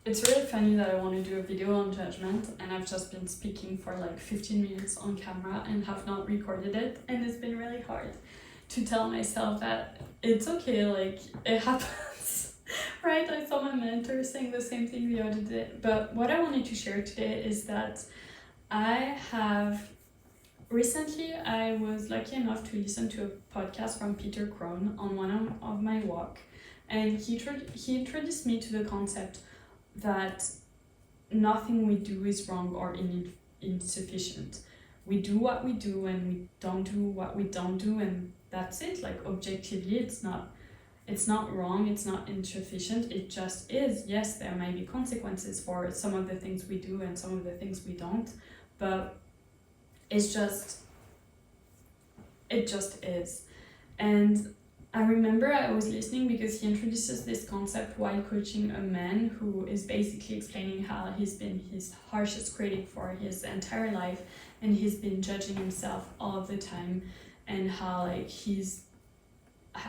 It's really funny that I want to do a video on judgment and I've just been speaking for like 15 minutes on camera and have not recorded it, and it's been really hard to tell myself that it's okay, like it happens. Right? I saw my mentor saying the same thing the other day, but what I wanted to share today is that recently I was lucky enough to listen to a podcast from Peter Crone on one of my walk, and he introduced me to the concept that nothing we do is wrong or insufficient. We do what we do and we don't do what we don't do, and that's it. Like objectively, it's not wrong, it's not insufficient, it just is. Yes, there might be consequences for some of the things we do and some of the things we don't, but it just is. And I remember I was listening because he introduces this concept while coaching a man who is basically explaining how he's been his harshest critic for his entire life, and he's been judging himself all the time, and how like he's,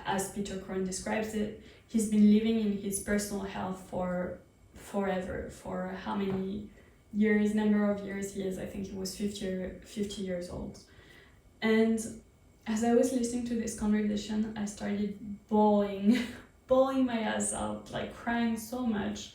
as Peter Crone describes it, he's been living in his personal hell for forever, for how many years, number of years he is. I think he was 50 years old. And as I was listening to this conversation, I started bawling my ass out, like crying so much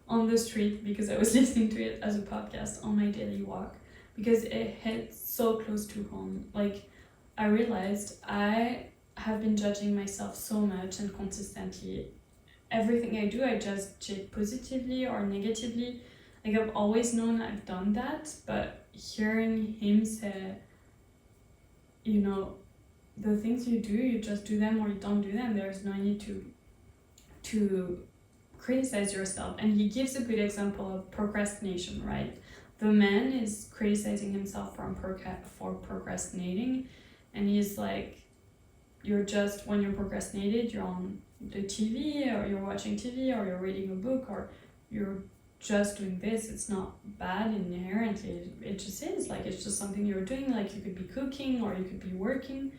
on the street because I was listening to it as a podcast on my daily walk, because it hit so close to home. Like I realized I have been judging myself so much and consistently. Everything I do, I just judge positively or negatively. Like I've always known I've done that, but hearing him say, you know, the things you do, you just do them or you don't do them. There's no need to criticize yourself. And he gives a good example of procrastination, right? The man is criticizing himself for procrastinating, and he's like, when you're procrastinated, you're on the TV or you're watching TV or you're reading a book or you're just doing this. It's not bad inherently. It just is. Like it's just something you're doing. Like you could be cooking or you could be working.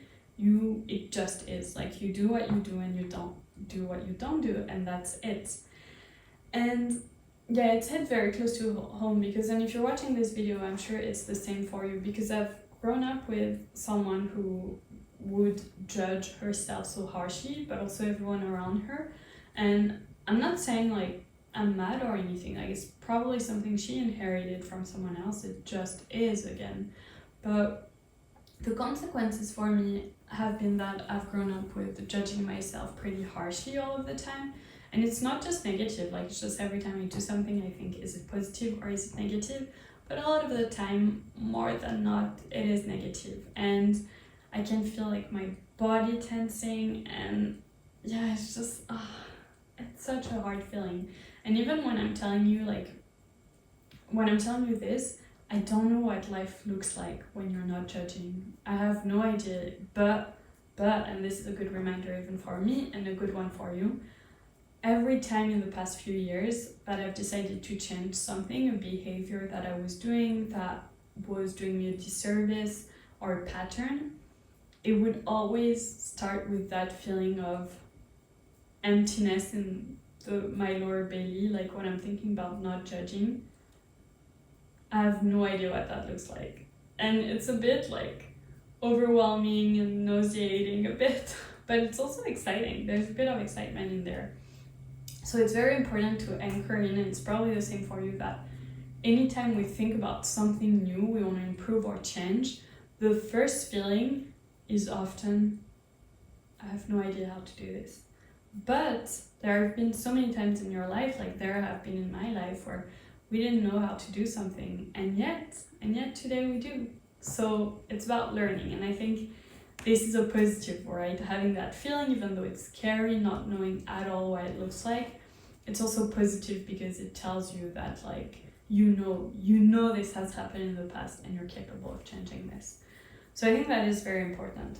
It just is. Like you do what you do and you don't do what you don't do, and that's it. And yeah, it's hit very close to home because then if you're watching this video, I'm sure it's the same for you, because I've grown up with someone who would judge herself so harshly, but also everyone around her. And I'm not saying like I'm mad or anything, like it's probably something she inherited from someone else. It just is again. But the consequences for me have been that I've grown up with judging myself pretty harshly all of the time. And it's not just negative, like it's just every time I do something I think, is it positive or is it negative? But a lot of the time, more than not, it is negative. And I can feel like my body tensing, and yeah, it's just, it's such a hard feeling. And even when I'm telling you this, I don't know what life looks like when you're not judging. I have no idea, but, and this is a good reminder even for me and a good one for you, every time in the past few years that I've decided to change something, a behavior that I was doing that was doing me a disservice or a pattern, it would always start with that feeling of emptiness in my lower belly, like when I'm thinking about not judging. I have no idea what that looks like. And it's a bit like overwhelming and nauseating a bit, but it's also exciting. There's a bit of excitement in there. So it's very important to anchor in, and it's probably the same for you, that anytime we think about something new, we want to improve or change, the first feeling is often, I have no idea how to do this. But there have been so many times in your life, like there have been in my life, where we didn't know how to do something, and yet today we do. So it's about learning, and I think this is a positive, right? Having that feeling, even though it's scary, not knowing at all what it looks like, it's also positive because it tells you that like you know this has happened in the past and you're capable of changing this. So I think that is very important.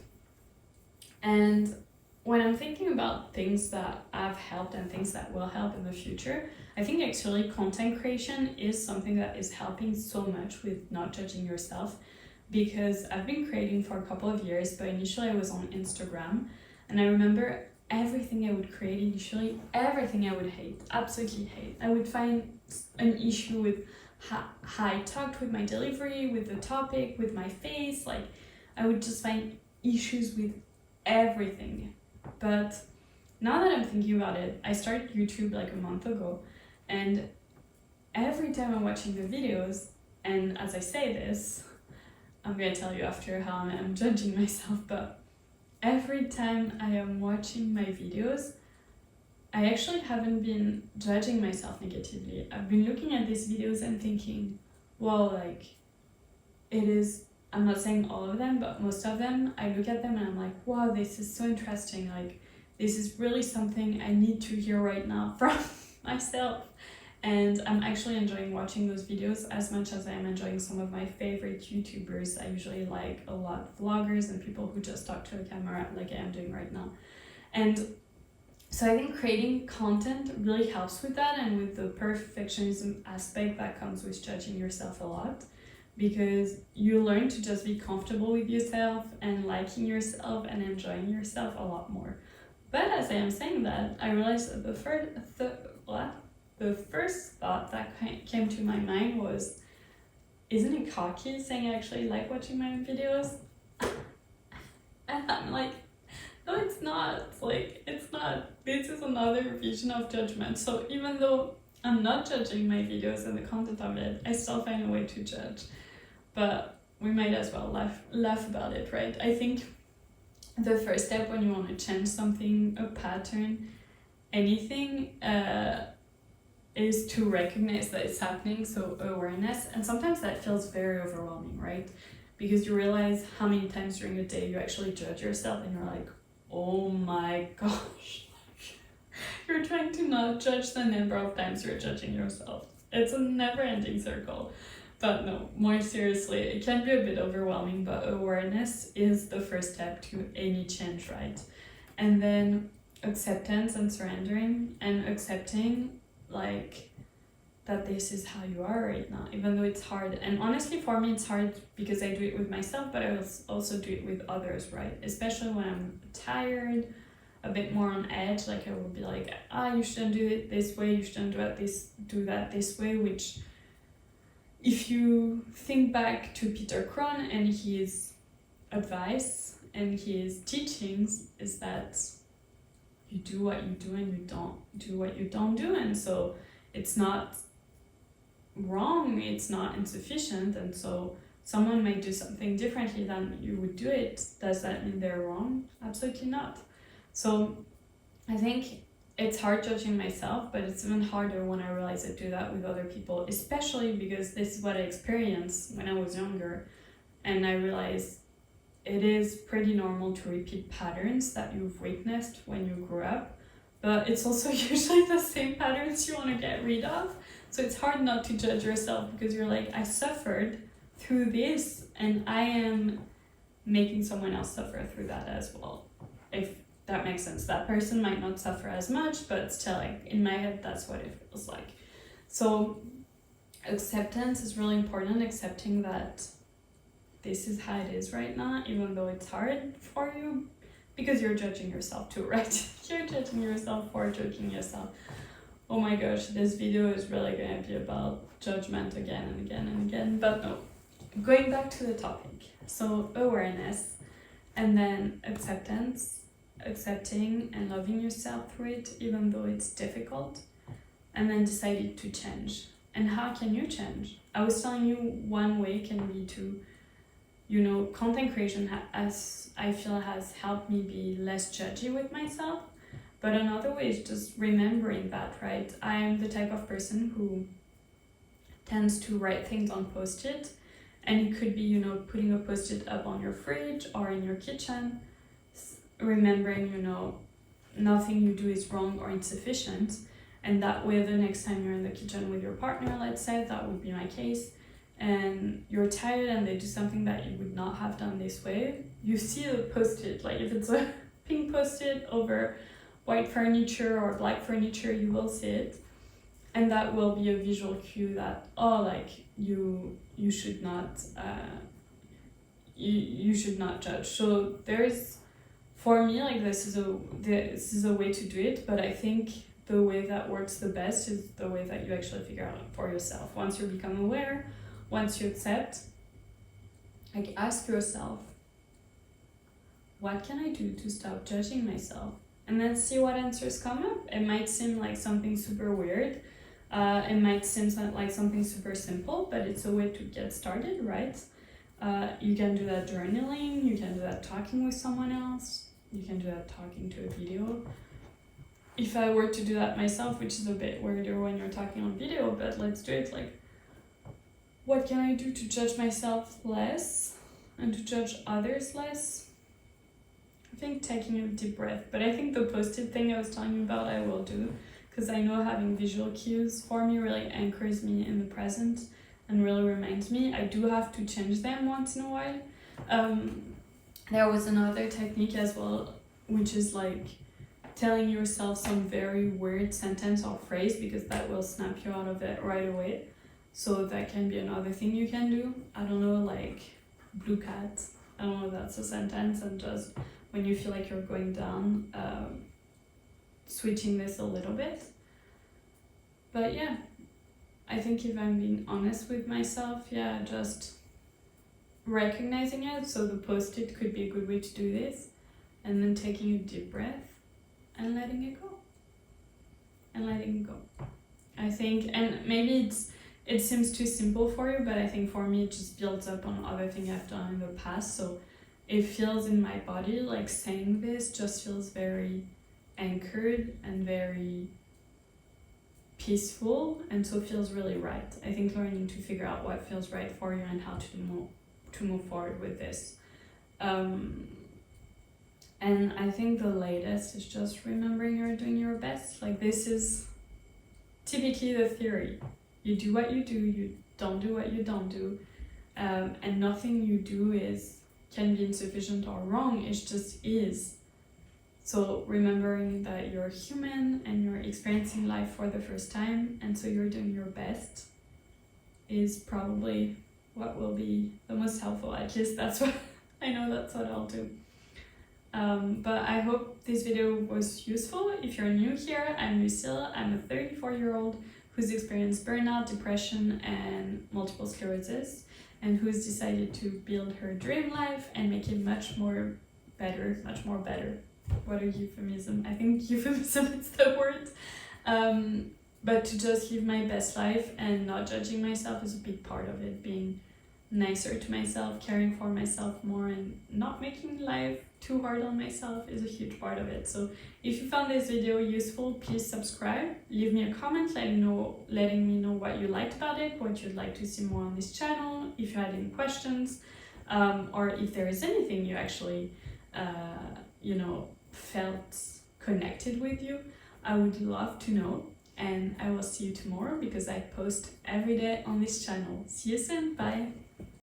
And when I'm thinking about things that have helped and things that will help in the future, I think actually content creation is something that is helping so much with not judging yourself, because I've been creating for a couple of years, but initially I was on Instagram, and I remember everything I would create initially, everything I would hate, absolutely hate. I would find an issue with how I talked, with my delivery, with the topic, with my face. Like, I would just find issues with everything. But now that I'm thinking about it, I started YouTube like a month ago, and every time I'm watching the videos, and as I say this, I'm gonna tell you after how I'm judging myself, but every time I am watching my videos, I actually haven't been judging myself negatively. I've been looking at these videos and thinking, well, like, I'm not saying all of them, but most of them, I look at them and I'm like, wow, this is so interesting. Like, this is really something I need to hear right now from myself. And I'm actually enjoying watching those videos as much as I'm enjoying some of my favorite YouTubers. I usually like a lot vloggers and people who just talk to a camera like I am doing right now. And so I think creating content really helps with that, and with the perfectionism aspect that comes with judging yourself a lot, because you learn to just be comfortable with yourself and liking yourself and enjoying yourself a lot more. But as I am saying that, I realized that the first thought that came to my mind was, isn't it cocky saying I actually like watching my own videos? And I'm like, no, it's not. Like, it's not. This is another vision of judgment. So even though I'm not judging my videos and the content of it, I still find a way to judge. But we might as well laugh about it, right? I think the first step when you want to change something, a pattern, anything, is to recognize that it's happening, so awareness. And sometimes that feels very overwhelming, right? Because you realize how many times during the day you actually judge yourself and you're like, oh my gosh. You're trying to not judge the number of times you're judging yourself. It's a never-ending circle. But no, more seriously, it can be a bit overwhelming, but awareness is the first step to any change, right? And then acceptance and surrendering, and accepting like that this is how you are right now, even though it's hard. And honestly, for me, it's hard because I do it with myself, but I also do it with others, right? Especially when I'm tired, a bit more on edge, like I will be like, you shouldn't do it this way, you shouldn't do that this way, which if you think back to Peter Kron and his advice and his teachings, is that you do what you do and you don't do what you don't do. And so it's not wrong, it's not insufficient. And so someone might do something differently than you would do it. Does that mean they're wrong? Absolutely not. So I think it's hard judging myself, but it's even harder when I realize I do that with other people, especially because this is what I experienced when I was younger. And I realized it is pretty normal to repeat patterns that you've witnessed when you grew up, but it's also usually the same patterns you want to get rid of. So it's hard not to judge yourself, because you're like, I suffered through this and I am making someone else suffer through that as well. If that makes sense. That person might not suffer as much, but still, like, in my head, that's what it feels like. So acceptance is really important, accepting that this is how it is right now, even though it's hard for you, because you're judging yourself too, right? You're judging yourself for judging yourself. Oh my gosh, this video is really going to be about judgment again and again and again, but no. Going back to the topic. So awareness, and then acceptance, accepting and loving yourself through it, even though it's difficult, and then deciding to change. And how can you change? I was telling you one way can be to, content creation, as I feel, has helped me be less judgy with myself. But another way is just remembering that, right? I am the type of person who tends to write things on Post-it, and it could be, putting a Post-it up on your fridge or in your kitchen, remembering, nothing you do is wrong or insufficient. And that way, the next time you're in the kitchen with your partner, let's say, that would be my case, and you're tired and they do something that you would not have done this way, you see the Post-it, like if it's a pink Post-it over white furniture or black furniture, you will see it. And that will be a visual cue that, you should not, you should not judge. So there's for me, like this is a way to do it, but I think the way that works the best is the way that you actually figure out for yourself. Once you become aware, once you accept, like ask yourself, what can I do to stop judging myself? And then see what answers come up. It might seem like something super weird. It might seem like something super simple, but it's a way to get started, right? You can do that journaling, you can do that talking with someone else, you can do that talking to a video. If I were to do that myself, which is a bit weirder when you're talking on video, but let's do it, like, what can I do to judge myself less and to judge others less? I think taking a deep breath, but I think the post-it thing I was telling you about I will do, because I know having visual cues for me really anchors me in the present and really reminds me. I do have to change them once in a while. There was another technique as well, which is like telling yourself some very weird sentence or phrase, because that will snap you out of it right away. So that can be another thing you can do. I don't know, like blue cat. I don't know if that's a sentence, and just when you feel like you're going down, switching this a little bit. But yeah, I think if I'm being honest with myself, yeah, just recognizing it. So the post-it could be a good way to do this, and then taking a deep breath and letting it go. And letting it go. I think, and maybe it seems too simple for you, but I think for me it just builds up on other things I've done in the past. So it feels in my body, like saying this just feels very anchored and very peaceful, and so feels really right. I think learning to figure out what feels right for you and how to move forward with this. And I think the latest is just remembering you're doing your best. Like, this is typically the theory. You do what you do, you don't do what you don't do, and nothing you do can be insufficient or wrong. It just is. So remembering that you're human and you're experiencing life for the first time, and so you're doing your best, is probably what will be the most helpful. At least that's what I know, that's what I'll do. But I hope this video was useful. If you're new here, I'm Lucille. I'm a 34-year-old who's experienced burnout, depression, and multiple sclerosis, and who's decided to build her dream life and make it much more better. What a euphemism. I think euphemism is the word. But to just live my best life and not judging myself is a big part of it. Being nicer to myself, caring for myself more, and not making life too hard on myself is a huge part of it. So if you found this video useful, please subscribe, leave me a comment letting me know what you liked about it, what you'd like to see more on this channel, if you had any questions, or if there is anything you actually felt connected with you. I would love to know, and I will see you tomorrow because I post every day on this channel. See you soon, bye!